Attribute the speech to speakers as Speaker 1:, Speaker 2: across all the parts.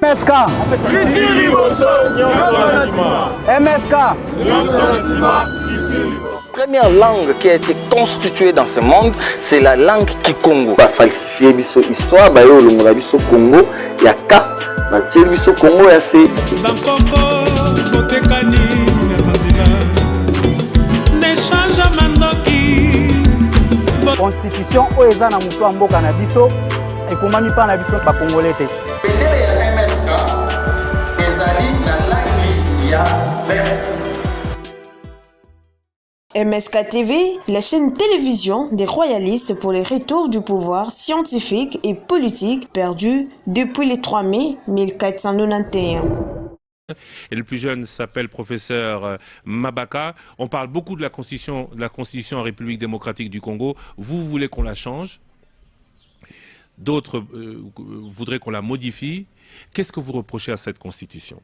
Speaker 1: MSK MSK.
Speaker 2: Première langue qui a été constituée dans ce monde, c'est la langue Kikongo. Ba falsifier biso histoire, ba yo longola biso Congo, ya ka, ba tier biso Congo ya se.
Speaker 1: Constitution oeza na mutu mboka na biso ekomami pa na biso ba Congolais te.
Speaker 2: Bendele ya MSK ezali na langue ya verte.
Speaker 3: MSK TV, la chaîne télévision des royalistes pour le retour du pouvoir scientifique et politique perdu depuis le 3 mai 1491.
Speaker 4: Et le plus jeune s'appelle professeur Mabaka. On parle beaucoup de la constitution en République démocratique du Congo. Vous voulez qu'on la change. D'autres voudraient qu'on la modifie. Qu'est-ce que vous reprochez à cette constitution?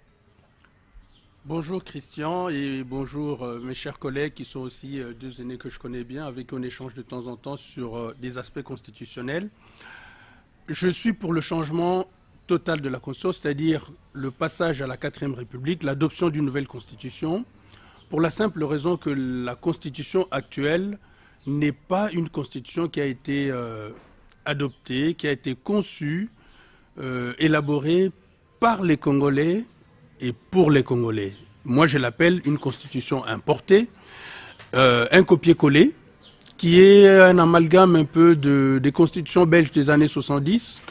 Speaker 5: Bonjour Christian et bonjour mes chers collègues qui sont aussi deux aînés que je connais bien, avec qui on échange de temps en temps sur des aspects constitutionnels. Je suis pour le changement total de la Constitution, c'est-à-dire le passage à la 4e République, l'adoption d'une nouvelle Constitution, pour la simple raison que la Constitution actuelle n'est pas une Constitution qui a été adoptée, qui a été conçue, élaborée par les Congolais et pour les Congolais. Moi, je l'appelle une Constitution importée, un copier-coller, qui est un amalgame un peu des constitutions belges des années 70,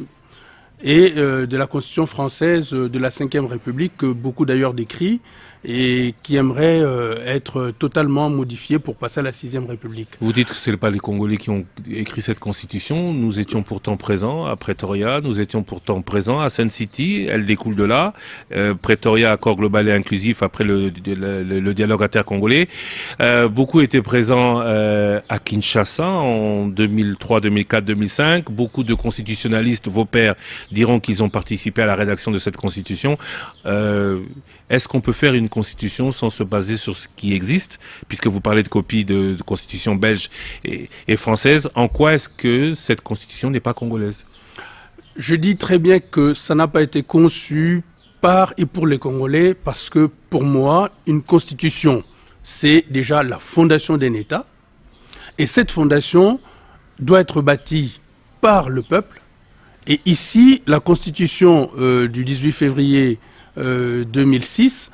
Speaker 5: et de la Constitution française de la 5e République, que beaucoup d'ailleurs décrit, et qui aimerait être totalement modifiée pour passer à la 6e République.
Speaker 4: Vous dites que ce n'est pas les Congolais qui ont écrit cette constitution. Nous étions pourtant présents à Pretoria, nous étions pourtant présents à Sun City, elle découle de là. Pretoria, accord global et inclusif après le dialogue intercongolais. Beaucoup étaient présents à Kinshasa en 2003, 2004, 2005. Beaucoup de constitutionnalistes, vos pairs, diront qu'ils ont participé à la rédaction de cette constitution. Est-ce qu'on peut faire une constitution sans se baser sur ce qui existe, puisque vous parlez de copies de constitution belge et française? En quoi est-ce que cette constitution n'est pas congolaise?
Speaker 5: Je dis très bien que ça n'a pas été conçu par et pour les Congolais, parce que pour moi, une constitution, c'est déjà la fondation d'un État, et cette fondation doit être bâtie par le peuple. Et ici, la constitution du 18 février 2006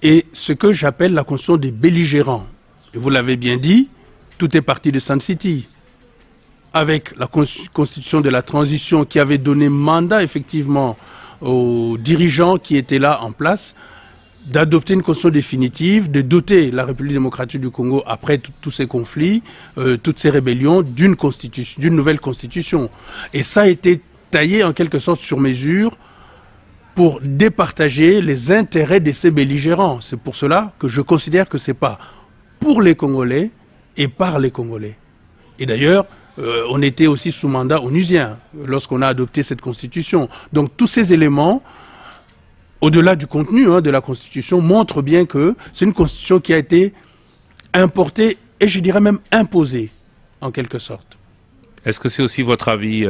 Speaker 5: est ce que j'appelle la constitution des belligérants. Et vous l'avez bien dit, tout est parti de Sun City. Avec la constitution de la transition qui avait donné mandat effectivement aux dirigeants qui étaient là en place d'adopter une constitution définitive, de doter la République démocratique du Congo, après tous ces conflits, toutes ces rébellions, d'une nouvelle constitution. Et ça a été taillé en quelque sorte sur mesure pour départager les intérêts de ces belligérants. C'est pour cela que je considère que ce n'est pas pour les Congolais et par les Congolais. Et d'ailleurs, on était aussi sous mandat onusien lorsqu'on a adopté cette constitution. Donc tous ces éléments, au-delà du contenu de la Constitution, montre bien que c'est une Constitution qui a été importée et je dirais même imposée, en quelque sorte.
Speaker 4: Est-ce que c'est aussi votre avis,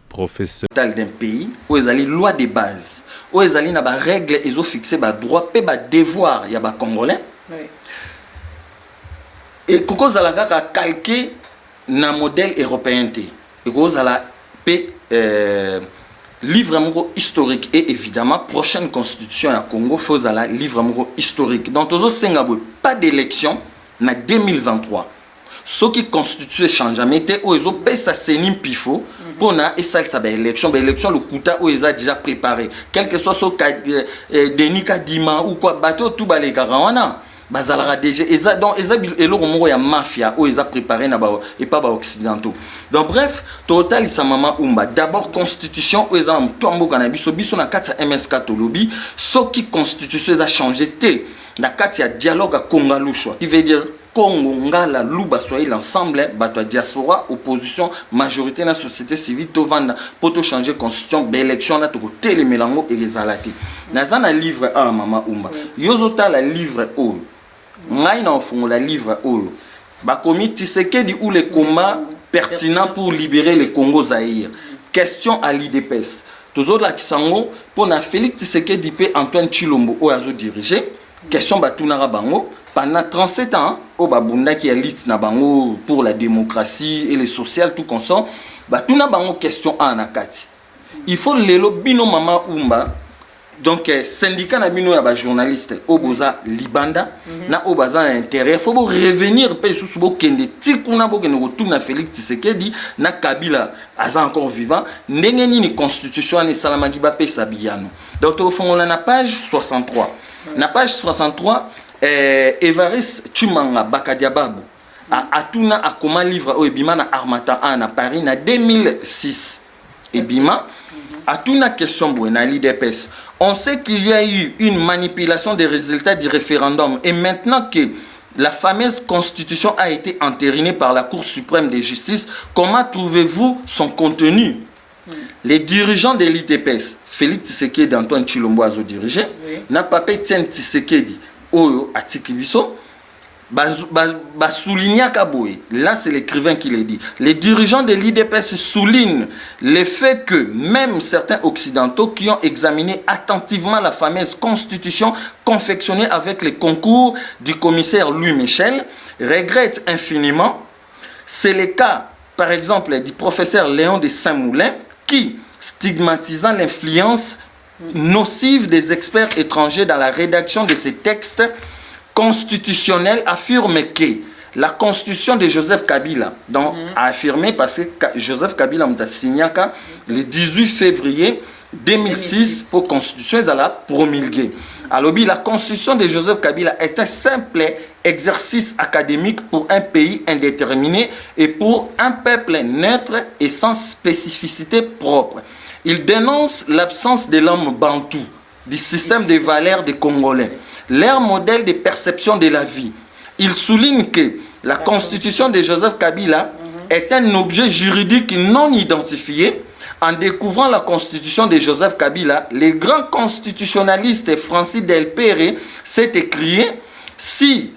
Speaker 4: professeur?
Speaker 2: D'un pays où ils ont les lois de base, où ils ont les règles, ils ont fixé les droits et les devoirs, il y a les Congolais. Oui. Et quand ils ont calqué un modèle européen, et quand ils ont livre historique et évidemment prochaine constitution à Congo faut la livre historique. Donc tous Singapour pas d'élection en 2023. Ce qui constitue changement était où ils ont payé ça sénim pifo pour na et ça élection le quota où ils ont déjà préparé. Quel que soit ce Denis Kadima ou quoi bateau tout balé karawana. Bazalara déjà donc et le ya mafia où ils ont préparé na ba et pas ba occidentaux. Donc bref, total isa mama umba d'abord constitution où ils ont tombo cannabis biso na kati MSK tolobi ce qui constitution ils a changé té na kati ya dialogue à Congalushwa qui veut dire Congo ngala luba soyez l'ensemble bato diaspora opposition majorité na société civile to vanda pour to changer constitution élection na to télé melango et les alati na zana livre a mama umba yozota la livre o ngai na fongo la livre oyo ba komi Tshisekedi ou les combats pertinents pour libérer le Congo Zaïre. Question à l'IDPS. toujours la kisango pour na Félix Tshisekedi pe Antoine Tshilombo o azo diriger question batunara bango pendant 37 ans au babunda qui est liste na bango pour la démocratie et le social tout consent batuna bango question en akati il faut lelo bino mama umba donc syndicat na bino ya ba journaliste au boza libanda na au baza intérêt faut revenir pe sous bo kende tikuna bo kende retour na Félix Tshisekedi na Kabila aza encore vivant ndenge ni constitution ni salamaki ba pe sabiyano donc au fond on a na page 63 na page 63 Evaris Chumanga Bakadiababu atuna akoma livre au ebima na Armata na Paris na 2006 ebima atuna question boue na l'IDPS. On sait qu'il y a eu une manipulation des résultats du référendum et maintenant que la fameuse constitution a été entérinée par la Cour suprême de justice, comment trouvez-vous son contenu? Les dirigeants de l'IDPS, Félix Tshisekedi et Antoine Tshilombo azo dirigé, n'a pas pu Etienne Tshisekedi Oyo Atikibiso, là c'est l'écrivain qui l'a dit. Les dirigeants de l'IDPS soulignent le fait que même certains occidentaux qui ont examiné attentivement la fameuse constitution confectionnée avec le concours du commissaire Louis Michel regrettent infiniment. C'est le cas par exemple du professeur Léon de Saint-Moulin qui, stigmatisant l'influence nocive des experts étrangers dans la rédaction de ces textes constitutionnel, affirme que la constitution de Joseph Kabila, donc a affirmé parce que Joseph Kabila a signé le 18 février 2006 pour constitution à la promulguée. Alors la constitution de Joseph Kabila est un simple exercice académique pour un pays indéterminé et pour un peuple neutre et sans spécificité propre. Il dénonce l'absence de l'homme bantou, du système de valeurs des Congolais, leur modèle de perception de la vie. Il souligne que la constitution de Joseph Kabila est un objet juridique non identifié. En découvrant la constitution de Joseph Kabila, le grand constitutionnaliste Francis Delpéré s'est écrié « Si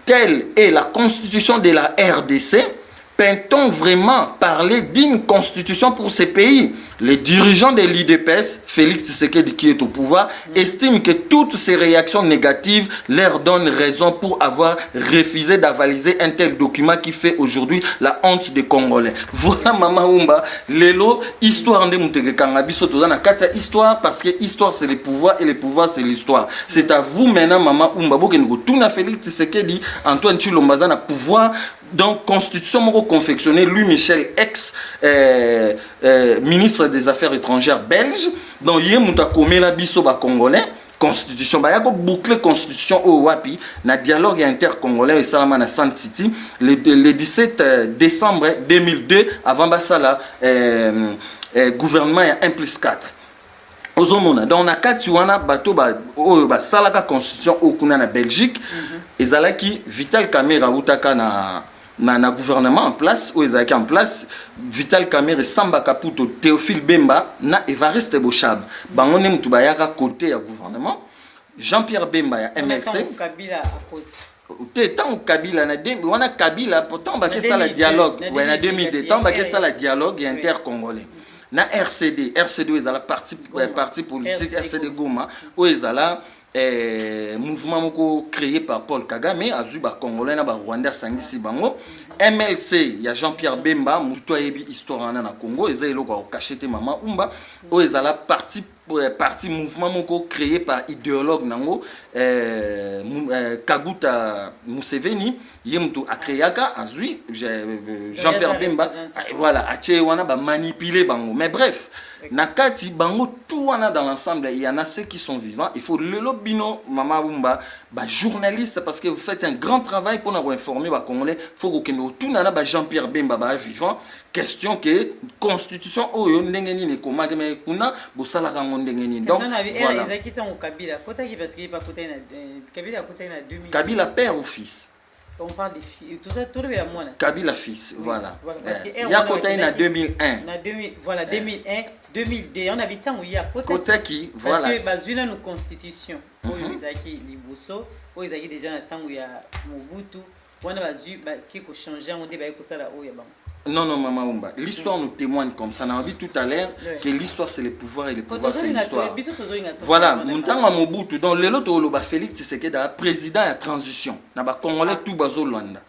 Speaker 2: telle est la constitution de la RDC, peut-on vraiment parler d'une constitution pour ces pays ?» Les dirigeants de l'IDPS, Félix Tshisekedi qui est au pouvoir, estiment que toutes ces réactions négatives leur donnent raison pour avoir refusé d'avaliser un tel document qui fait aujourd'hui la honte des Congolais. Voilà Mama Umba, Lelo, histoire de Mutege Kangabiso, Tozana Katia, histoire parce que histoire c'est le pouvoir et le pouvoir c'est l'histoire. C'est à vous maintenant Mama Umba, Bokengo, Tuna Félix Tshisekedi, Antoine Tshilombo na pouvoir. Donc, constitution moko confectionnée, Louis Michel, ex-ministre des Affaires étrangères belge. Donc, il y a un biso ba congolais. Constitution, il y a boucler constitution au Wapi, na dialogue intercongolais et Salama na Sant City, le 17 décembre 2002, avant Bassala, gouvernement il y a 1+4. Ozomona donc na kati wana bato ba salaka constitution au kuna na Belgique ezalaki Vital Kamerhe utaka na gouvernement en place ou ezalaki en place Vital Kamerhe Samba Kaputo Théophile Bemba na Evariste Boshab bango ne mutu bayaka côté ya gouvernement Jean-Pierre Bemba ya MLC tant Kabila na wana Kabila pourtant ba ça la dialogue ouais na 2002 tant ba ça la dialogue intercongolais na RCD est la parti politique RCD Goma où est la mouvement créé par Paul Kagame azuba congolais na ba Rwanda sangisi bango MLC il y a Jean-Pierre Bemba muto yebi histoire na Congo ezelo ko kachete mama umba où est la parti mouvement créé par idéologue nango Kaguta Museveni yemtu akreaka azui Jean-Pierre Bemba voilà ache wana ba manipuler bango mais bref nakati bango tout wana dans l'ensemble il y en a ceux qui sont vivants il faut le lobino mama bumba ba journaliste parce que vous faites un grand travail pour nous informer ba congolais faut que nous tout nana ba Jean-Pierre Bemba ba vivant question que constitution oyo ndenge nini komaka mais kuna bosala rango ndenge nini donc voilà Kabila père ou fils.
Speaker 6: On parle des filles, tout ça, tout le monde.
Speaker 2: Kabila fils, voilà.
Speaker 6: Il y a côté en 2001. Voilà, 2001, 2002. On avait tant où il y a
Speaker 2: côté qui, voilà.
Speaker 6: Parce que basé dans nos constitutions, où il y a Liboso, où il y a déjà un temps où il y a Mobutu, on a basé qui a changé, on débat pour ça là où il y a
Speaker 2: Non, non, Maman Oumba. L'histoire nous témoigne comme ça. On a vu tout à l'heure que l'histoire c'est le pouvoir et le pouvoir c'est l'histoire. Voilà, Moutanga Mobutu. Donc, le lot de Félix Tshisekedi, président de transition. On a Congolais tout bazo Luanda.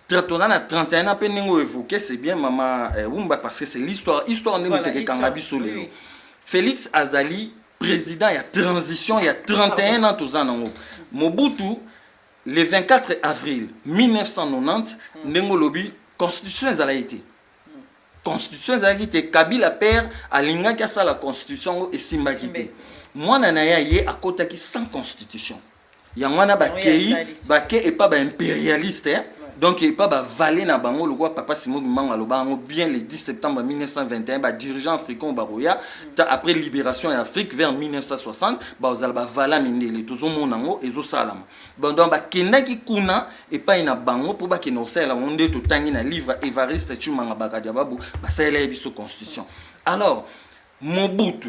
Speaker 2: 31 ans, évoqué, c'est bien Maman Oumba parce que c'est l'histoire. Histoire nous te Kangabi Solero. Félix Azali, président de transition, il y a 31 ans, tous ans. Mobutu, le 24 avril 1990, Nengolobi, constitution Zalaïti. Constitution Zalaïti, Kabila père, Alinga Kassa la constitution et Simbakite. Moi, Nanaya yé à côté qui sans constitution. Il y a un baké et pas impérialiste. Donc, il n'y a pas de valet na bango, le roi Papa Simon Manga Lobango, bien le 10 septembre 1921, dirigeant africain Baroya, après libération en Afrique vers 1960, vous avez vala mindele, tous au monango et au salam. Donc, kenda ki kuna et pas ina bango pour ba kena osela onde to tangi na livre Evariste Chumanga Bakadia Babu, ba sela biso constitution. Alors, Mobutu.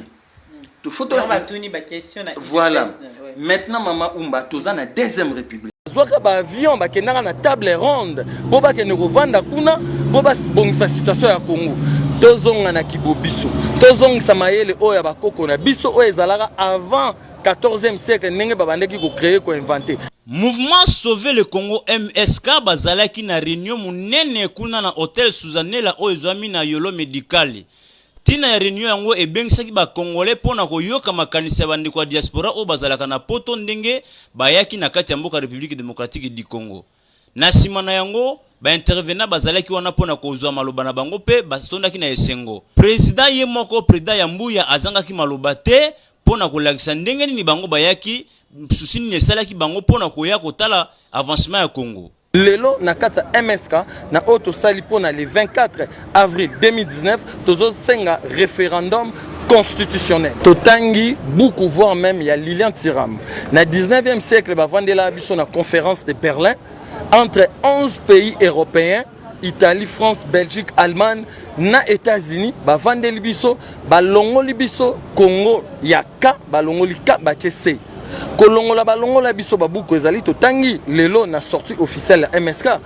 Speaker 2: Voilà. Maintenant, Maman Oumba, tous en a deuxième république. Zoaka ba avion ba kenanga na table ronde po ba kene kovanda kuna po ba bongisa situation ya Congo tozonga na kibobiso tozongisa mayele oya ba koko na biso oyo ezalaka avant 14e siècle ndenge babandeki ko créer ko inventer.
Speaker 7: Mouvement Sauver le Congo MSK bazalaki na réunion munene kuna na hôtel Suzanela oyo ezwami na Yolo Medical. Tina ya réunion yango ebengisaki ba Congolais pona koyoka makanisi ya bandeko ya diaspora o bazalaka na poto ndenge bayaki na kati ya mboka République démocratique du Congo. Na sima na yango ba intervenant bazalaki wana pona kozwa maloba na bango pe basondaki na esengo. Président ye moko président ya Mbuya azangaki maloba te pona kolakisa ndenge nini bango bayaki susini nesalaki bango pona koya kotala avancement ya Congo.
Speaker 2: Lelo na kata MSK na auto sali pona le 24 avril 2019 tozo senga référendum constitutionnel. Totangi beaucoup voire même il y a Lilian Tiram. Na 19e siècle ba vandela biso na conférence de Berlin entre 11 pays européens, Italie, France, Belgique, Allemagne, na États-Unis, ba vandeli biso, ba longoli biso Congo yaka ba longoli ka ba tchese. Kolongola balongola biso babuko ezali totangi lelo na sortie officielle ya MSK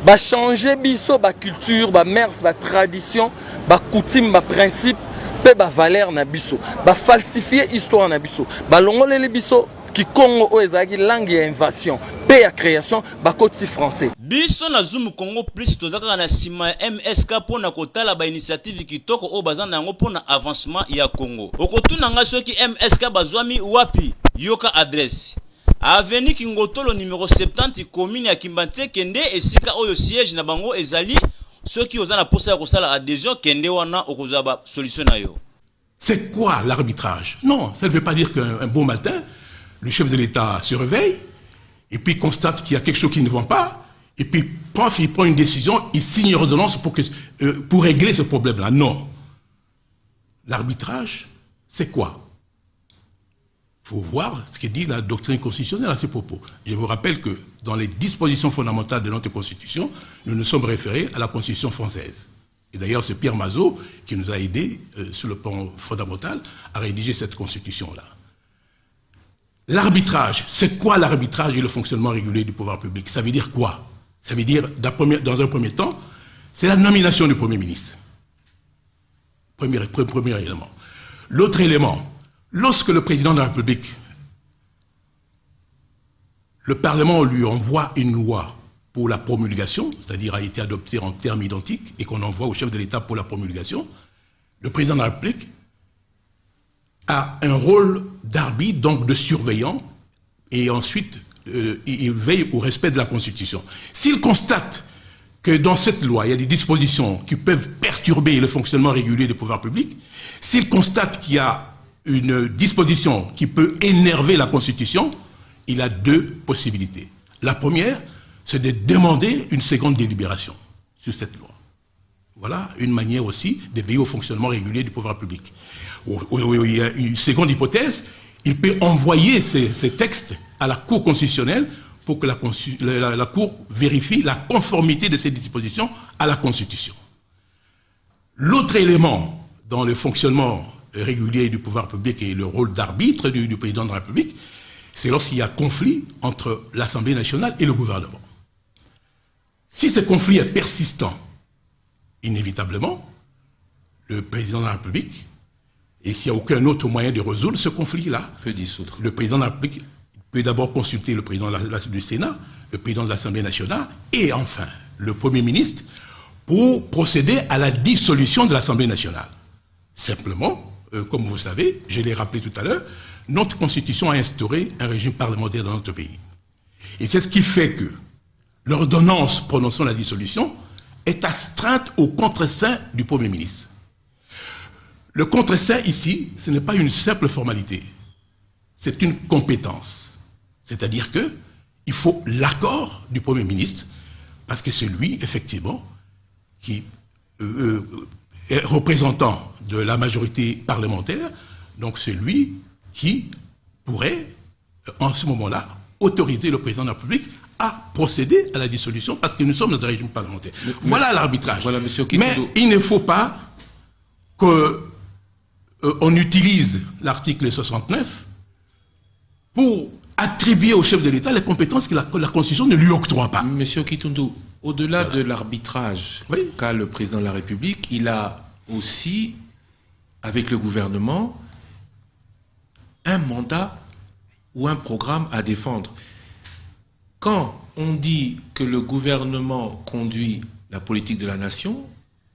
Speaker 2: ba changer biso ba culture ba mœurs ba tradition ba coutume ba principe pe ba valeur na biso ba falsifier histoire na biso balongola le biso ki Congo o ezali langue ya invasion pe ya création ba koti français
Speaker 7: biso na Zoom Congo plus tozaka na sima MSK pona kotala ba initiative kitoko o bazana yango pona avancement ya Congo okotuna nga soki MSK bazwami wapi yoka adresse Avenue Kingotolo numéro 70 commune ya Kimbanté kende esika oyo siège na bango ezali soki ozana posa ya kosala adhésion kende wana okozwa ba solution na yo.
Speaker 8: C'est quoi l'arbitrage? Non, ça ne veut pas dire qu'un bon matin le chef de l'État se réveille et puis constate qu'il y a quelque chose qui ne va pas et puis il prend une décision, il signe une ordonnance pour régler ce problème-là. Non. L'arbitrage, c'est quoi? Il faut voir ce que dit la doctrine constitutionnelle à ce propos. Je vous rappelle que dans les dispositions fondamentales de notre Constitution, nous nous sommes référés à la Constitution française. Et d'ailleurs, c'est Pierre Mazot qui nous a aidés sur le plan fondamental à rédiger cette Constitution-là. L'arbitrage, c'est quoi l'arbitrage et le fonctionnement régulier du pouvoir public? Ça veut dire quoi? Ça veut dire, dans un premier temps, c'est la nomination du Premier ministre. Premier élément. L'autre élément, lorsque le président de la République, le Parlement lui envoie une loi pour la promulgation, c'est-à-dire a été adoptée en termes identiques et qu'on envoie au chef de l'État pour la promulgation, le président de la République a un rôle d'arbitre, donc de surveillant, et ensuite il veille au respect de la Constitution. S'il constate que dans cette loi, il y a des dispositions qui peuvent perturber le fonctionnement régulier des pouvoirs publics, s'il constate qu'il y a une disposition qui peut énerver la Constitution, il a deux possibilités. La première, c'est de demander une seconde délibération sur cette loi. Voilà une manière aussi de veiller au fonctionnement régulier du pouvoir public. Il y a une seconde hypothèse, il peut envoyer ces textes à la Cour constitutionnelle pour que la Cour vérifie la conformité de ces dispositions à la Constitution. L'autre élément dans le fonctionnement régulier du pouvoir public et le rôle d'arbitre du président de la République, c'est lorsqu'il y a conflit entre l'Assemblée nationale et le gouvernement. Si ce conflit est persistant, inévitablement, le président de la République, et s'il n'y a aucun autre moyen de résoudre ce conflit-là,
Speaker 4: Peut dissoudre.
Speaker 8: le président de la République peut d'abord consulter le président du Sénat, le président de l'Assemblée nationale, et enfin le Premier ministre, pour procéder à la dissolution de l'Assemblée nationale. Simplement, comme vous savez, je l'ai rappelé tout à l'heure, notre Constitution a instauré un régime parlementaire dans notre pays. Et c'est ce qui fait que l'ordonnance prononçant la dissolution est astreinte au contre-seing du Premier ministre. Le contre-seing ici, ce n'est pas une simple formalité, c'est une compétence. C'est-à-dire qu'il faut l'accord du Premier ministre, parce que c'est lui, effectivement, qui est représentant de la majorité parlementaire, donc c'est lui qui pourrait, en ce moment-là, autoriser le président de la République à procéder à la dissolution, parce que nous sommes dans un régime parlementaire. Voilà l'arbitrage.
Speaker 4: Voilà,
Speaker 8: mais il ne faut pas qu'on utilise l'article 69 pour attribuer au chef de l'État les compétences que la Constitution ne lui octroie pas.
Speaker 4: Monsieur Kitundu, au-delà de l'arbitrage qu'a le président de la République, il a aussi, avec le gouvernement, un mandat ou un programme à défendre. Quand on dit que le gouvernement conduit la politique de la nation,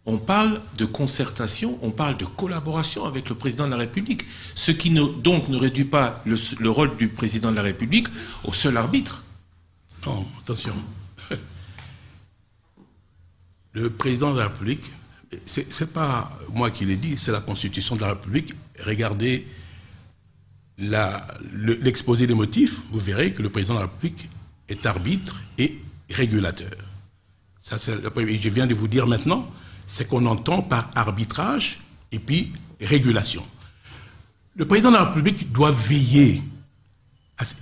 Speaker 4: on parle de concertation, on parle de collaboration avec le président de la République, ce qui donc ne réduit pas le rôle du président de la République au seul arbitre.
Speaker 8: Non, attention. Le président de la République, c'est pas moi qui l'ai dit, c'est la Constitution de la République. Regardez l'exposé des motifs, vous verrez que le président de la République est arbitre et régulateur. Ça, je viens de vous dire maintenant, c'est qu'on entend par arbitrage et puis régulation. Le président de la République doit veiller.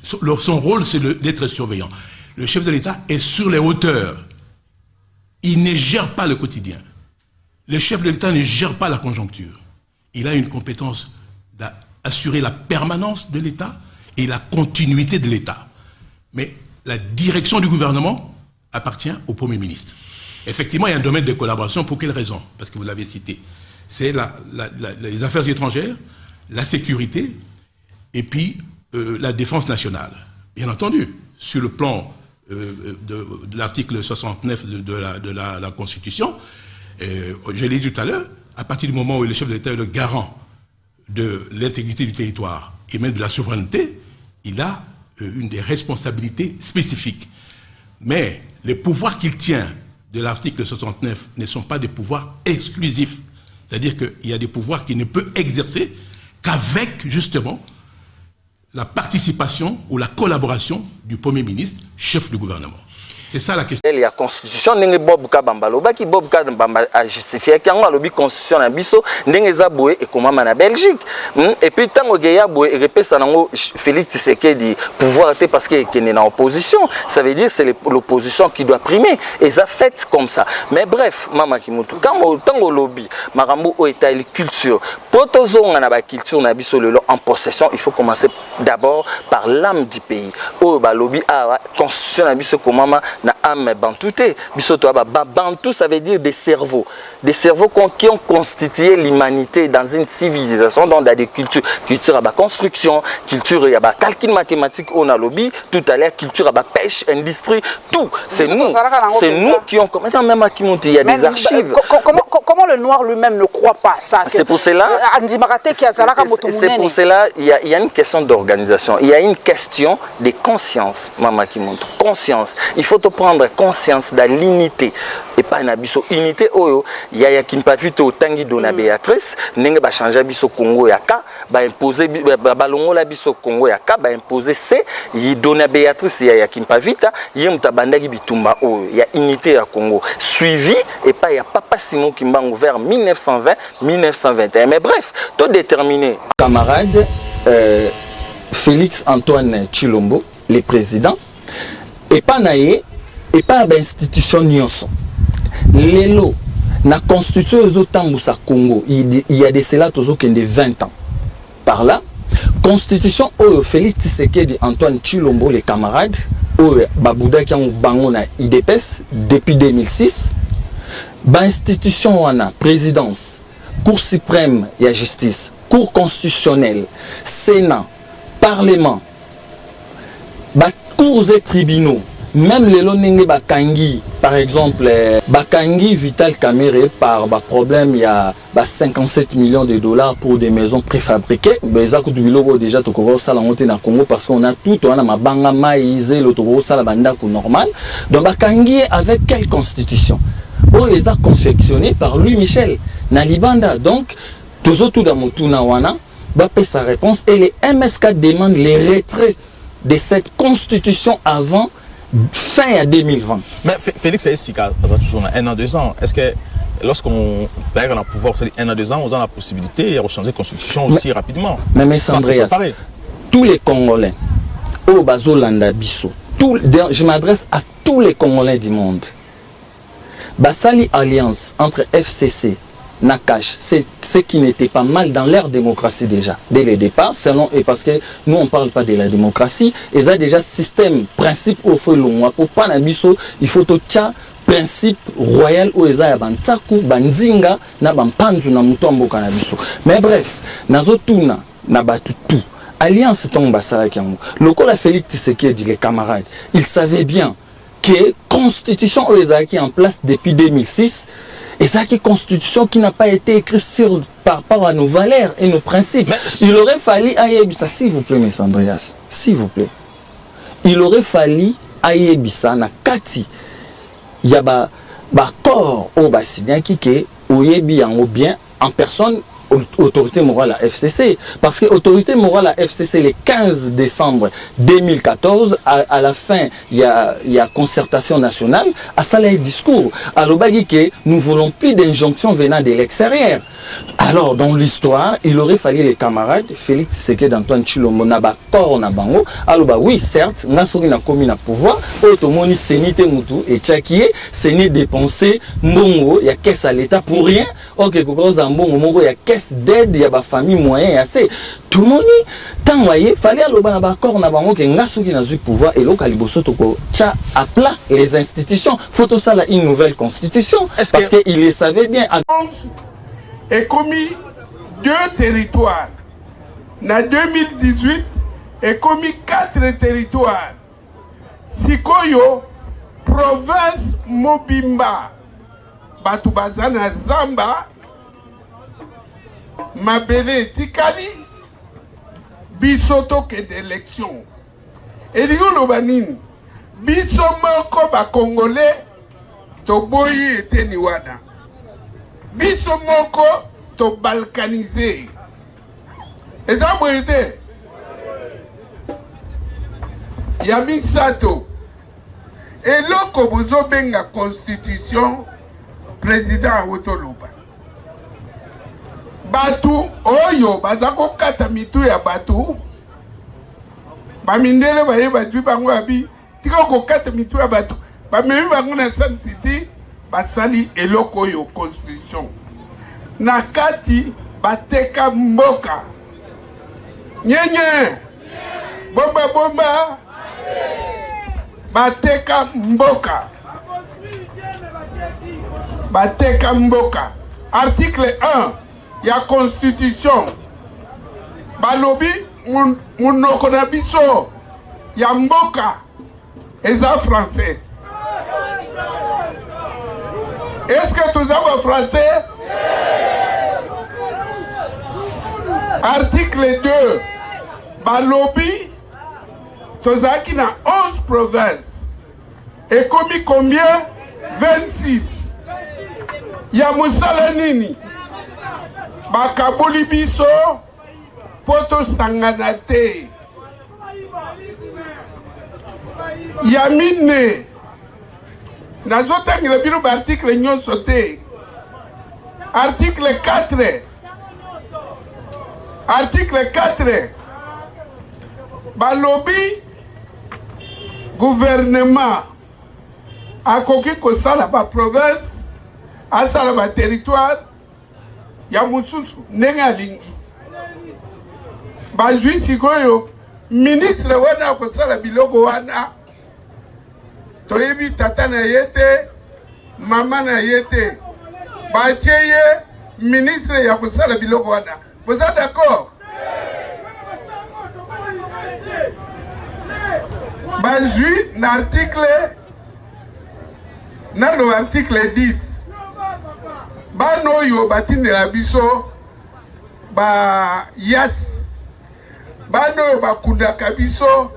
Speaker 8: Son rôle, c'est d'être surveillant. Le chef de l'État est sur les hauteurs. Il ne gère pas le quotidien. Le chef de l'État ne gère pas la conjoncture. Il a une compétence d'assurer la permanence de l'État et la continuité de l'État. Mais la direction du gouvernement appartient au Premier ministre. Effectivement, il y a un domaine de collaboration. Pour quelle raison? Parce que vous l'avez cité. C'est les affaires étrangères, la sécurité et puis la défense nationale. Bien entendu, sur le plan de l'article 69 de la Constitution, je l'ai dit tout à l'heure, à partir du moment où le chef de l'État est le garant de l'intégrité du territoire et même de la souveraineté, il a une des responsabilités spécifiques. Mais les pouvoirs qu'il tient de l'article 69 ne sont pas des pouvoirs exclusifs. C'est-à-dire qu'il y a des pouvoirs qu'il ne peut exercer qu'avec, justement, la participation ou la collaboration du Premier ministre, chef du gouvernement. C'est ça la question.
Speaker 2: Il y a constitution ndenge Bob Kabamba lobaki Bob Kabamba a justifié kango lobi constitution na biso ndenge za boye et comment na Belgique et puis tango geya boye repesa nango Félix Tshisekedi pouvoir était parce qu'il est en opposition, ça veut dire c'est l'opposition qui doit primer et ça fait comme ça. Mais bref, mama Kimutu quand tango lobby marambo o état culture potozonga na ba culture na biso lelo en possession, il faut commencer d'abord par l'âme du pays. O ba lobby a constitution na biso comment na âme bantouté. Bantou, ça veut dire des cerveaux qui ont constitué l'humanité dans une civilisation, dans des cultures. Culture à la construction, culture à la calcul mathématique, on a lobby, tout à l'heure, culture à la pêche, industrie, tout. C'est nous qui ont. Maintenant, même à Kimonti, il y a des archives.
Speaker 9: Comment le noir lui-même ne croit pas ça?
Speaker 2: C'est pour cela. C'est pour cela, il y a une question d'organisation. Il y a une question de conscience, Mama Kimonti. Conscience. Il faut prendre conscience de l'unité et pas une unité. Il y a qui ne pas vu au tangi dona Béatrice, n'engue ba changer biso Congo yaka, ba imposer balongo la biso Congo yaka, ba imposer c'est y dona Béatrice y a qui ne pas vite, y mutabanda ki bitumba il y a unité à Congo suivi et pas il y a Papa Simon Kimbangu vers 1920-1921. Mais bref, tout déterminé. Camarade Félix Antoine Tshilombo, le président, et pas naé et pas d'institution nyonso. Lelo na constitution aux Congo, il y a de cela toujours qui de 20 ans. Par là, constitution au Félix Tshisekedi Antoine Tshilombo, les camarades, au Babouda qui ont bango na IDPS depuis 2006. ba institution wana présidence, Cour suprême et la justice, Cour constitutionnelle, Sénat, Parlement, ba cours et tribunaux, même les lonenge bakangi, par exemple, bakangi Vital Kamerhe par problème, il y a 57 millions de dollars pour des maisons préfabriquées. Déjà tokoro sala monter na Congo parce qu'on a tout, on a ma banga maïs, le tokoro sala banda normal. Donc bakangi avec quelle constitution? Oh, les a confectionnés par Louis Michel Nalibanda. Donc tout dans mon touna wana, bapé sa réponse et les MSK demandent les retraits de cette constitution avant fin à 2020.
Speaker 10: Mais Félix Sika, ça toujours 1 an, 2 ans. Est-ce que lorsqu'on perd le pouvoir, c'est 1 an, 2 ans, on a la possibilité de changer la constitution aussi rapidement?
Speaker 2: Mais Sandrias, tous les Congolais, au Bazolanda Bisso, je m'adresse à tous les Congolais du monde. Basali Alliance entre FCC, Nakash, c'est ce qui n'était pas mal dans leur démocratie déjà, dès le départ, selon, et parce que nous on ne parle pas de la démocratie, ils ont déjà système, principe au feu long, pour pas nabiso, il faut tout ça, principe royal où ils ont bantaku, bandinga, na bampanzu na mutombo kanabiso. Mais bref, nazotuna, nabatu tout. Alliance tombe à Sarakiango. Le col a Félix Tshisekedi, les camarades, ils savaient bien que la constitution qui est en place depuis 2006, et ça qui est une constitution qui n'a pas été écrite par rapport à nos valeurs et nos principes. Mais il aurait fallu Ayebisa, s'il vous plaît, M. Andreas, s'il vous plaît. Il aurait fallu Ayebisa na kati. Il y a ba corps au Bassidien qui est Oyebi en bien en personne. Autorité morale à FCC, parce que autorité morale à FCC le 15 décembre 2014 à la fin il y a concertation nationale à ça les discours alors que nous voulons plus d'injonctions venant de l'extérieur. Alors dans l'histoire il aurait fallu les camarades Félix Tshisekedi d'Antoine Tshilombo na ba corps na bango alors oui certes nasoki na komi na pouvoir automoni senité mutu et tchakié c'est dépenser mbongo ya caisse à l'état pour rien. OK kokoza mbongo moko ya caisse d'aide, il y a des familles moyennes assez. Tout le monde, tant voyez, fallait aller au banabacor na bango que ngaso qui n'a eu pouvoir et local liboso toko tcha à plat les institutions. Faut tout ça là une nouvelle constitution parce que il les savait bien.
Speaker 11: Et commis 2 territoires. En 2018, et commis 4 territoires. Sikoyo, province Mobimba, Batubazana Zamba. Mabele Tikali bisoto que d'élection. Et l'Union banine biso moko ba congolais to boyi ete niwana. Biso moko to balkanisé. Et ça boyete. Yami Sato. Et loko bozo benga constitution président Otoloba. Batu oyo bazako kata mitu ya batu bamindele baye batu bango abi tika ko kata mitu ya batu bamemi bango na Sun City basali eloko oyo constitution na kati bateka mboka nyenye bomba bateka mboka article 1 il y a constitution. Balobi, munoko na biso, ya mboka, eza français. Est-ce que tout ça va français? Article 2. Balobi, tozaki na 11 provinces. Et commis combien? 26. Ya musala nini? Bakaboli biso poto sangana te yamine nazotangira bino ba article nyonso te. Article 4 balobi gouvernement akoki kosala ba province asala ba territoire ya mususu ndenge alingi bazwi sikoyo ministre wana kosala biloko wana toyebi tata na ye te mama na ye te Batieye ministre ya kosala biloko wana. Vous êtes d'accord? Bazui l'article na l'article 10. Bano yo batindela biso ba yas. Bano yo bakundaka biso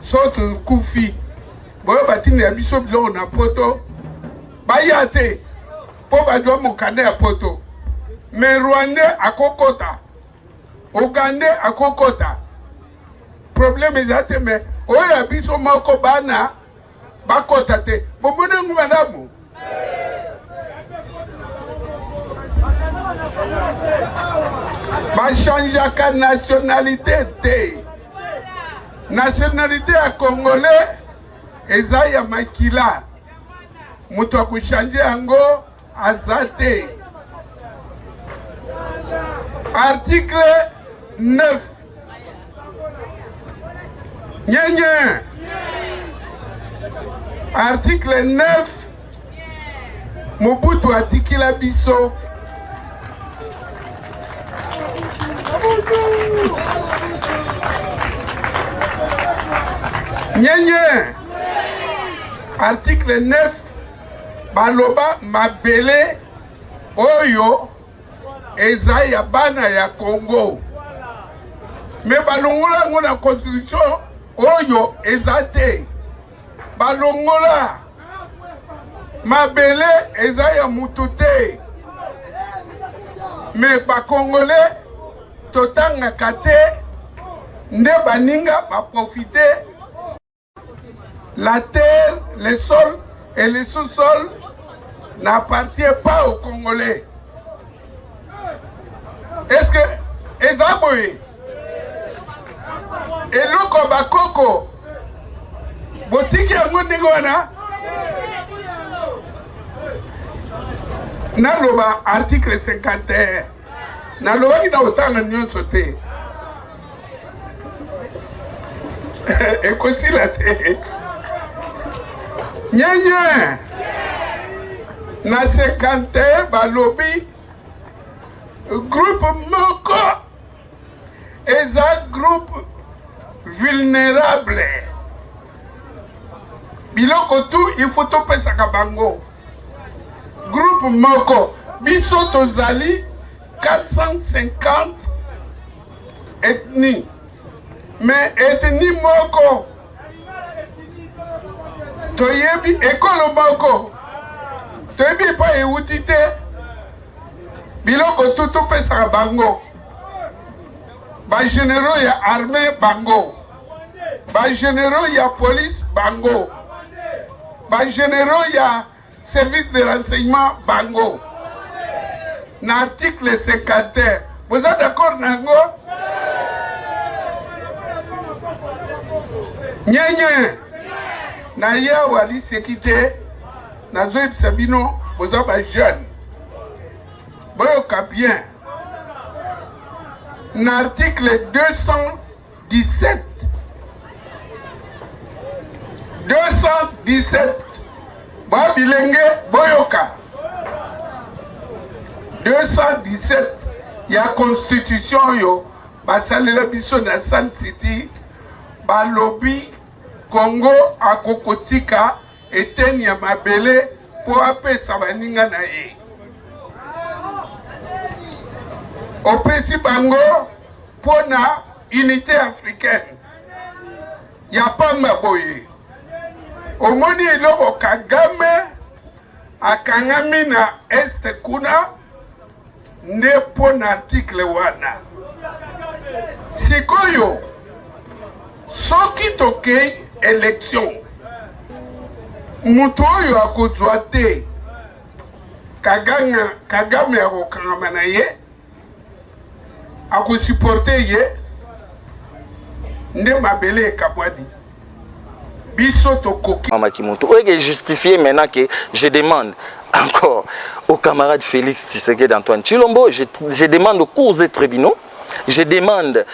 Speaker 11: soto kufi. Boyo batindela biso biloko na poto. Bayate po badwa mokanda ya poto. Mais Rwandais akokota. Ougandais akokota. Problème ezate mais oya biso moko bana bakota te. Bomone ngu madame. Bachangeaka nationalité te. Nationalité ya Congolais eza ya makila. Mutu akushanje yango azate. Article 9. Nyenye. Article 9. Mobutu atikila biso. Nyenye. Article 9. Baloba mabele oyo eza ya bana ya Congo. Me balongola ngona constitution oyo eza te. Balongola mabele eza ya mutu te. Me ba Congolais totanga kate nde baninga ba profiter la terre, le sol et le sous-sol n'appartient pas aux Congolais. Est-ce que Ezaboye et Loko Bakoko botiki yango ndenge wana naloba article 51 nalobaki na otanga nyonso te ekosila te nyenye na 51 balobi groupe moko eza groupe vulnérable biloko tu il faut topesaka bango groupe moko biso tozali 450 ethnies mais ethnie moko toyebi ekolo moko toyebi pa euti te biloko tu topesaka bango bagénéraux ya armée bango bagénéraux ya police bango bagénéraux ya service de renseignement bango na article 51 vous êtes d'accord nango nyenye na ya wali sekite na zoyebisa bino boza ba jeune boyoka bien na article 217 ba bilenge boyoka 217 ya constitution yo basalela biso na Sun City balobi Congo akokotika eteni ya mabele po apesa baninga na ye opesi bango pona unité africaine ya pamba boye omoni eloko Kagame akangami na este kuna nde pona article wana sikoyo soki tokei élection mutu oyo akozwa te Kagame akokangama na ye akosupporte ye nde mabele ekabwadi biso tokoki
Speaker 2: Mama Kimuntu oye justifier maintenant que je demande encore au camarade Félix Tshisekedi d'Antoine Chilombo, je demande aux cours et tribunaux, je demande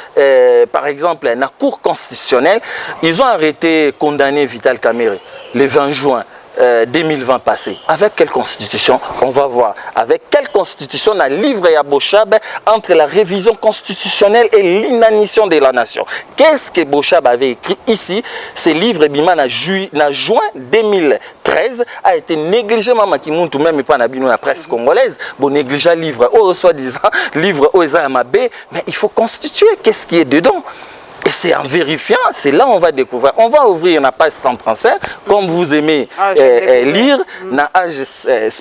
Speaker 2: par exemple à la Cour constitutionnelle, ils ont arrêté condamné Vital Kamerhe le 20 juin 2020 passé. Avec quelle constitution? On va voir. Avec quelle constitution on a livré à Bochab entre la révision constitutionnelle et l'inanition de la nation? Qu'est-ce que Bochab avait écrit ici? Ce livre, en juin 2013, a été négligé, même pas la presse congolaise, bon négligé livre, soi-disant, livre Mabé, mais il faut constituer qu'est-ce qui est dedans. Et c'est en vérifiant, c'est là on va découvrir. On va ouvrir la page 135, comme vous aimez lire, la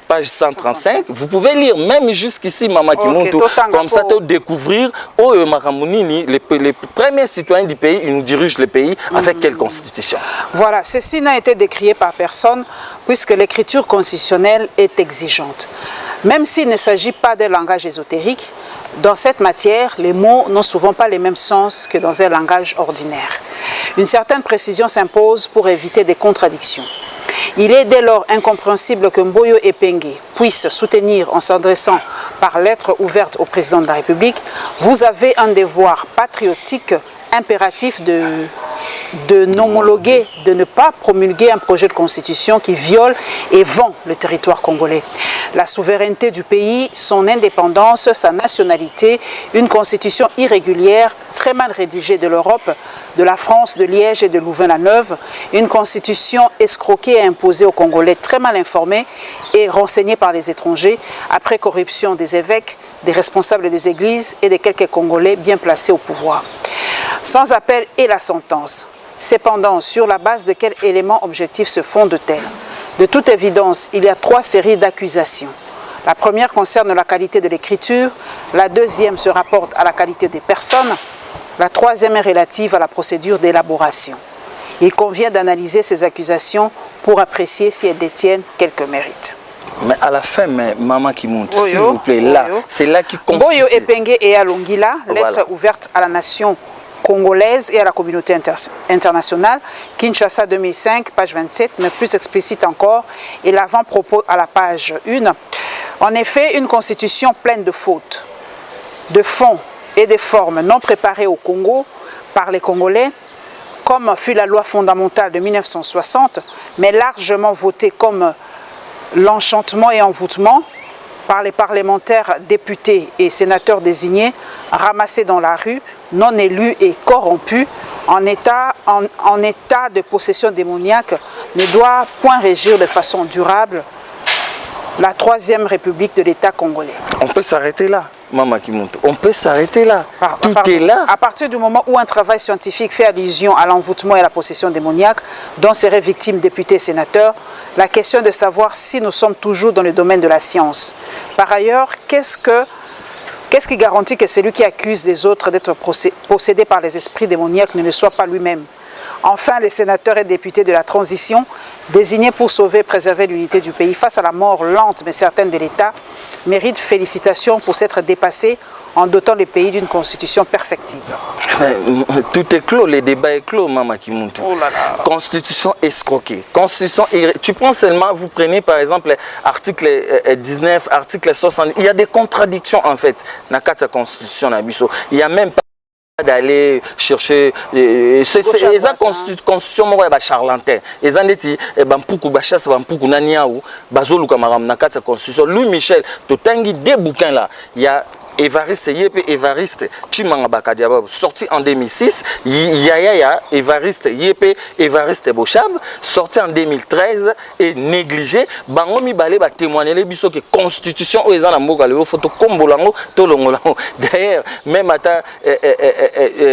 Speaker 2: page 135. Vous pouvez lire même jusqu'ici, Mama Kimuntu, comme ça, tu découvrir les premiers citoyens du pays, ils nous dirigent le pays avec quelle constitution.
Speaker 9: Voilà, ceci n'a été décrié par personne, puisque l'écriture constitutionnelle est exigeante. Même s'il ne s'agit pas d'un langage ésotérique, dans cette matière, les mots n'ont souvent pas les mêmes sens que dans un langage ordinaire. Une certaine précision s'impose pour éviter des contradictions. Il est dès lors incompréhensible que Mboyo Epenge puisse soutenir en s'adressant par lettre ouverte au président de la République: vous avez un devoir patriotique impératif de n'homologuer, de ne pas promulguer un projet de constitution qui viole et vend le territoire congolais. La souveraineté du pays, son indépendance, sa nationalité, une constitution irrégulière, très mal rédigée de l'Europe, de la France, de Liège et de Louvain-la-Neuve, une constitution escroquée et imposée aux Congolais, très mal informés et renseignés par les étrangers, après corruption des évêques, des responsables des églises et de quelques Congolais bien placés au pouvoir. Sans appel et la sentence. Cependant, sur la base de quels éléments objectifs se fondent-elles? De toute évidence, il y a 3 séries d'accusations. La première concerne la qualité de l'écriture, la deuxième se rapporte à la qualité des personnes, la troisième est relative à la procédure d'élaboration. Il convient d'analyser ces accusations pour apprécier si elles détiennent quelques mérites.
Speaker 2: Mais à la fin, Maman Kimuntu, s'il vous plaît, là, c'est là qui constitue.
Speaker 9: Mboyo Epenge et Alongila, lettre ouverte à la nation congolaise et à la communauté internationale, Kinshasa 2005, page 27, mais plus explicite encore, et l'avant-propos à la page 1. En effet, une constitution pleine de fautes, de fonds et de formes non préparées au Congo par les Congolais, comme fut la loi fondamentale de 1960, mais largement votée comme l'enchantement et envoûtement par les parlementaires, députés et sénateurs désignés, ramassés dans la rue, non élus et corrompus, en état de possession démoniaque, ne doit point régir de façon durable la 3e République de l'État congolais.
Speaker 2: On peut s'arrêter là, Maman Kimuntu. On peut s'arrêter là. Tout est là.
Speaker 9: À partir du moment où un travail scientifique fait allusion à l'envoûtement et à la possession démoniaque, dont seraient victimes députés et sénateurs, la question de savoir si nous sommes toujours dans le domaine de la science. Par ailleurs, qu'est-ce qui garantit que celui qui accuse les autres d'être possédé par les esprits démoniaques ne le soit pas lui-même? Enfin, les sénateurs et députés de la transition, désignés pour sauver et préserver l'unité du pays face à la mort lente mais certaine de l'État, méritent félicitations pour s'être dépassés en dotant le pays d'une constitution perfectible.
Speaker 2: Tout est clos, les débats est clos, Maman Kimuntu.
Speaker 9: Oh là là.
Speaker 2: Constitution escroquée. Constitution, tu prends seulement, vous prenez par exemple article 19, article 60, il y a des contradictions en fait dans la constitution. Il n'y a même pas d'aller chercher c'est la constitution moi ba charlatan ezan ndeti bampuku ba chasse bampuku naniaou bazoluka maram na kata constitution. Louis Michel totangi deux bouquins là, il y a Évariste Yepe Évariste Chimanga Bakadiaba sorti en 2006, Yaya Évariste Yepe Évariste Bochab sorti en 2013 et négligé. Bangomi balé ba témoigner les biso que constitution aux ezana mboka le photo kombolango tolongolango. D'ailleurs même ata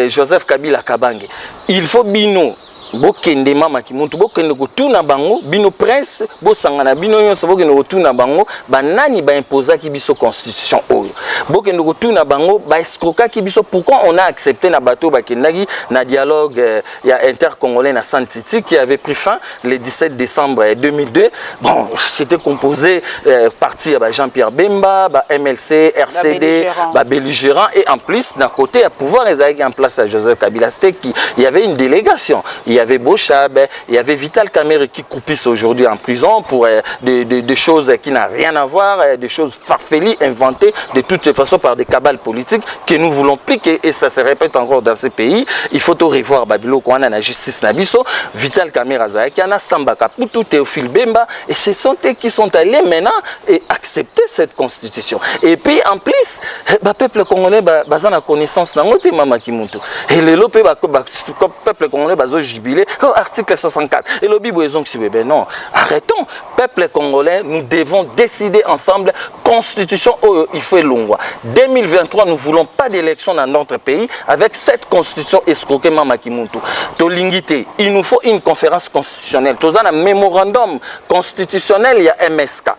Speaker 2: Joseph Kabila Kabange, il faut bino bokende Mama Kimuntu bokende kotuna bango bino presse bosangana bino nyonso bokende kotuna bango banani ba imposa ki biso constitution oyo bokende kotuna bango ba escroquer ki biso. Pourquoi on a accepté na bateau bakendaki na dialogue ya intercongolais na Santiti qui avait pris fin le 17 décembre 2002. Bon, c'était composé parti à Jean-Pierre Bemba, MLC, RCD, belligérant et en plus d'un côté à pouvoir en place à Joseph Kabila, c'était qu'il y avait une délégation. Il y avait Bochab, il y avait Vital Kamerhe qui croupissent aujourd'hui en prison pour des choses qui n'ont rien à voir, des choses farfelues, inventées de toutes les façons par des cabales politiques que nous voulons pliquer. Et ça se répète encore dans ces pays. Il faut tout revoir Babilo quand on a la justice Nabiso, Vital Kamerhe Zahakana, Samba Kaputu, Théophile Bemba, et ce sont eux qui sont allés maintenant et accepter cette constitution. Et puis en plus, le peuple congolais a la connaissance dans le Mama Kimuntu. Et le peuple congolais a jubilé au article 64. Et le Bible est non, arrêtons. Peuple congolais, nous devons décider ensemble, constitution, il faut l'ongwa. 2023, nous ne voulons pas d'élection dans notre pays avec cette constitution escroquée Mama Kimuntu. Tolingité, il nous faut une conférence constitutionnelle. Tous un mémorandum constitutionnel, il y a MSK.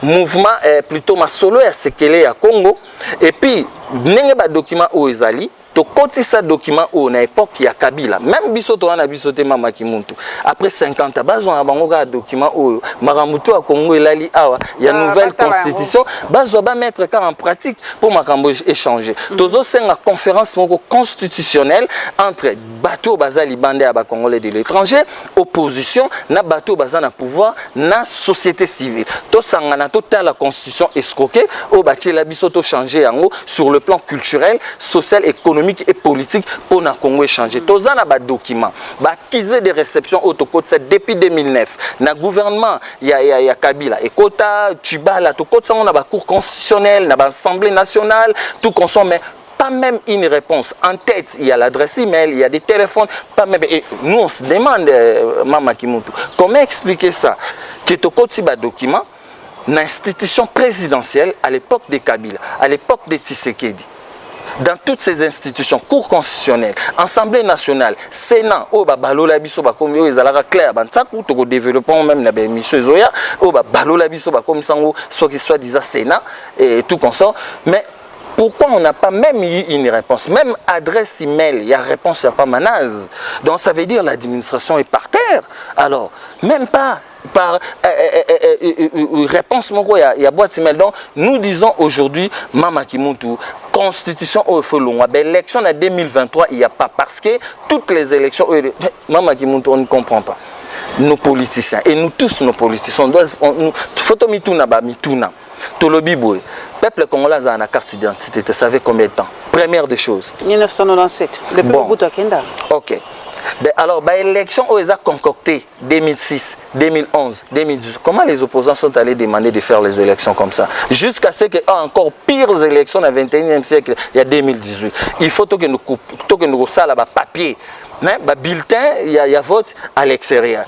Speaker 2: Mouvement plutôt ma solo à Sekele à Congo. Et puis, n'engue ba document au Ezali. To koti sa document au na époque ya Kabila même biso to wana biso te Mama Kimuntu après 50 bazo na bango ka document au maramuto a Congo elali awa ya nouvelle constitution bazo ba mettre ça en pratique pour makambo échanger tozo senga conférence moko constitutionnelle entre bateau bazali bande ya ba congolais de l'étranger opposition na bateau bazana pouvoir na société civile to sangana to la constitution escroquée au bâti la biso to changer yango sur le plan culturel social économique et politique pour na Congo échanger. Tous en a document, baptisé des réceptions autocotes depuis 2009. Na gouvernement il y a Kabila et Kota, Tubala, tout ça on a ba cour constitutionnelle, na ba assemblée nationale, tout consomme mais pas même une réponse. En tête, il y a l'adresse email, il y a des téléphones, pas même. Et nous on se demande Mama Kimuntu, comment expliquer ça? Que tout côté ba document, l'institution présidentielle à l'époque de Kabila, à l'époque de Tshisekedi. Dans toutes ces institutions, Cour constitutionnelle, Assemblée nationale, Sénat, balola biso ba komi o ezalaka clair bantaku to développement même na ba mission zoya balola biso ba komi sango soit disant Sénat et tout consort mais pourquoi on n'a pas même eu une réponse? Même adresse email, il y a réponse, il n'y a pas manaz. Donc ça veut dire l'administration est par terre. Alors, même pas par réponse, il y a boîte email. Donc nous disons aujourd'hui, Mama Kimuntu, constitution au Folonga, l'élection en 2023, il n'y a pas. Parce que toutes les élections, Mama Kimuntu, on ne comprend pas. Nos politiciens, et nous tous nos politiciens, il faut que mituna. Tolobiboué. Peuple congolais a une carte d'identité, tu savais combien de temps? Première des choses.
Speaker 9: 1997. Depuis le bout de Kenda.
Speaker 2: Ok. Ben alors, l'élection où ils ont concocté 2006, 2011, 2012, comment les opposants sont allés demander de faire les élections comme ça? Jusqu'à ce qu'il y ait encore pires élections dans le 21e siècle, il y a 2018. Il faut que nous ça là papier. Mais bulletin, il y a vote à l'extérieur.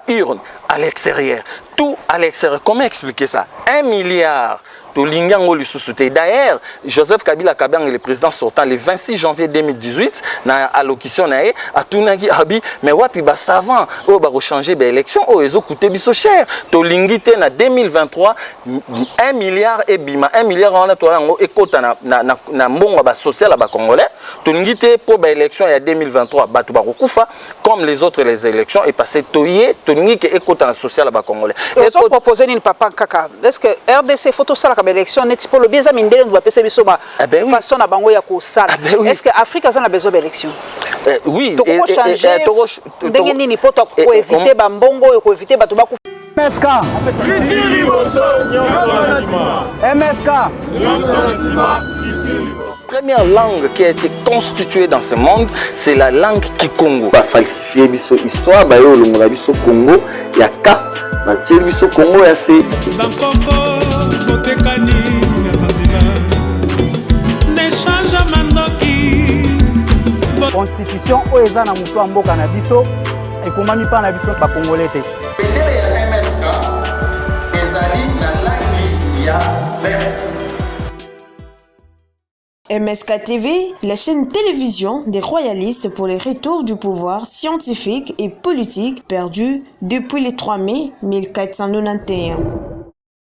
Speaker 2: Urne à l'extérieur. Tout à l'extérieur. Comment expliquer ça? 1 milliard. D'ailleurs, Joseph Kabila Kabang est le président sortant le 26 janvier 2018 dans l'allocution à Tunagi Abi mais wapi ba savant on va changer l'élection oh ils ont coûté biso cher to lingité na 2023 1 milliard et bima 1 milliard on a to et kota na mbongo ba social ba congolais to lingité pour l'élection il y a 2023 batu ba kufa comme les autres les élections et passé toyé to lingité et kota na social ba congolais
Speaker 9: et ils ont proposé une papa kaka est-ce que RDC photo ça comme élection net pour le bien ça mindele on va passer biso ba façon na bango ya ko sala est-ce que Afrique a besoin d'élection
Speaker 2: oui
Speaker 9: et ndenge nini poto ko éviter ba mbongo ko éviter bato ba
Speaker 1: MSK
Speaker 2: première langue qui a été constituée dans ce monde, c'est la langue Kikongo. Ba falsifier biso histoire, ba yo longola biso Congo, ya ka, ba tier biso Congo ya se.
Speaker 1: Constitution oyo eza na moto mboka na biso ekomami pa na biso ba congolais te.
Speaker 2: Bendele ya MSK ezali na langue ya verte.
Speaker 3: MSK TV, la chaîne télévision des royalistes pour les retours du pouvoir scientifique et politique perdu depuis le 3 mai 1491.